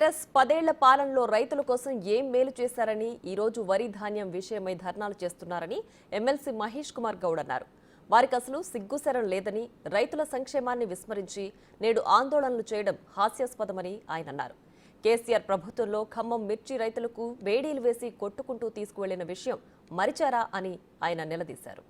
10 ఏళ్ల పాలనలో రైతుల కోసం ఏం మేలు చేశారని ఈ రోజు వరి ధాన్యం విషయమై ధర్నాలు చేస్తున్నారని ఎమ్మెల్సీ మహేష్ కుమార్ గౌడ్ అన్నారు. వారికి అసలు సిగ్గుశరం లేదని, రైతుల సంక్షేమాన్ని విస్మరించి నేడు ఆందోళనలు చేయడం హాస్యాస్పదమని ఆయన అన్నారు. కేసీఆర్ ప్రభుత్వంలో ఖమ్మం మిర్చి రైతులకు వేడీలు వేసి కొట్టుకుంటూ తీసుకువెళ్లిన విషయం మరిచారా అని ఆయన నిలదీశారు.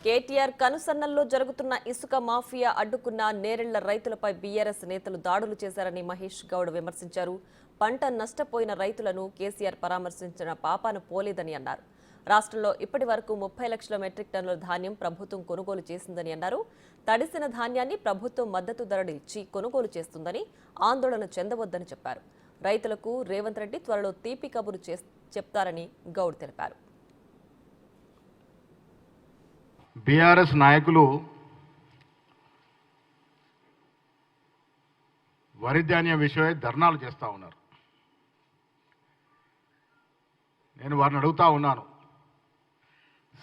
కేటీఆర్ కనుసన్నల్లో జరుగుతున్న ఇసుక మాఫియా అడ్డుకున్న నేరెళ్ల రైతులపై బీఆర్ఎస్ నేతలు దాడులు చేశారని మహేష్ గౌడ్ విమర్శించారు. పంట నష్టపోయిన రైతులను కేసీఆర్ పరామర్శించిన పాపాను పోలేదని అన్నారు. రాష్ట్రంలో ఇప్పటి వరకు 30 లక్షల మెట్రిక్ టన్నుల ధాన్యం ప్రభుత్వం కొనుగోలు చేసిందని అన్నారు. తడిసిన ధాన్యాన్ని ప్రభుత్వం మద్దతు ధరలు ఇచ్చి కొనుగోలు చేస్తుందని, ఆందోళన చెందవద్దని చెప్పారు. రైతులకు రేవంత్ రెడ్డి త్వరలో తీపి కబురు చెప్తారని గౌడ్ తెలిపారు. బీఆర్ఎస్ నాయకులు వరి ధాన్యం విషయమై ధర్నాలు చేస్తూ ఉన్నారు. నేను వారిని అడుగుతా ఉన్నాను,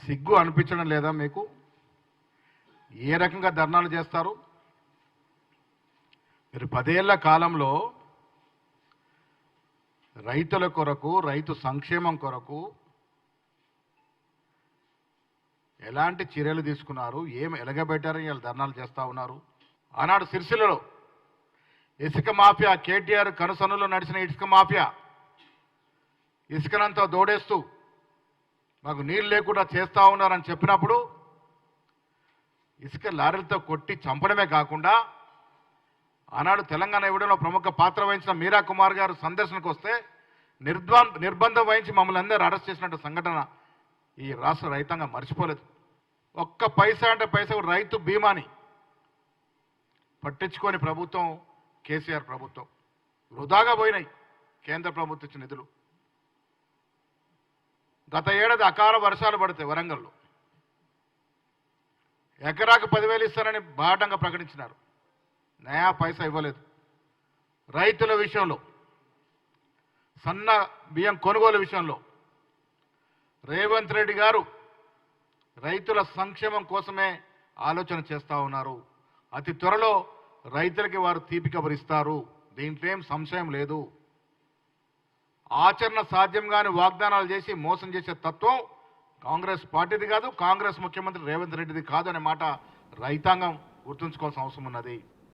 సిగ్గు అనిపించడం లేదా మీకు? ఏ రకంగా ధర్నాలు చేస్తారు? మీరు 10 ఏళ్ల కాలంలో రైతుల కొరకు, రైతు సంక్షేమం కొరకు ఎలాంటి చర్యలు తీసుకున్నారు, ఏం ఎలగబెట్టారని వీళ్ళు ధర్నాలు చేస్తూ ఉన్నారు. ఆనాడు సిరిసిల్లలో ఇసుక మాఫియా, కేటీఆర్ కనుసన్నులో నడిచిన ఇసుక మాఫియా ఇసుకనంతా దోడేస్తూ మాకు నీళ్ళు లేకుండా చేస్తూ ఉన్నారని చెప్పినప్పుడు ఇసుక లారీలతో కొట్టి చంపడమే కాకుండా ఆనాడు తెలంగాణ ఇవ్వడంలో ప్రముఖ పాత్ర వహించిన మీరా కుమార్ గారు సందర్శనకు వస్తే నిర్బంధం వహించి మమ్మల్ని అందరూ అరెస్ట్ చేసినట్టు సంఘటన ఈ రాష్ట్ర రైతాంగం మర్చిపోలేదు. ఒక్క పైసా అంటే పైసా రైతు బీమాని పట్టించుకొని ప్రభుత్వం, కేసీఆర్ ప్రభుత్వం వృధాగా పోయినాయి కేంద్ర ప్రభుత్వం ఇచ్చిన నిధులు. గత ఏడాది అకాల వర్షాలు పడితే వరంగల్లో ఎకరాకు 10,000 ఇస్తారని బాటంగా ప్రకటించినారు. నయా పైసా ఇవ్వలేదు. రైతుల విషయంలో, సన్న బియ్యం కొనుగోలు విషయంలో రేవంత్ రెడ్డి గారు రైతుల సంక్షేమం కోసమే ఆలోచన చేస్తూ ఉన్నారు. అతి త్వరలో రైతులకి వారు తీపి కబురిస్తారు. దీంట్లో ఏం సంశయం లేదు. ఆచరణ సాధ్యం కాని వాగ్దానాలు చేసి మోసం చేసే తత్వం కాంగ్రెస్ పార్టీది కాదు, కాంగ్రెస్ ముఖ్యమంత్రి రేవంత్ రెడ్డిది కాదు అనే మాట రైతాంగం గుర్తుంచుకోవాల్సిన అవసరం ఉన్నది.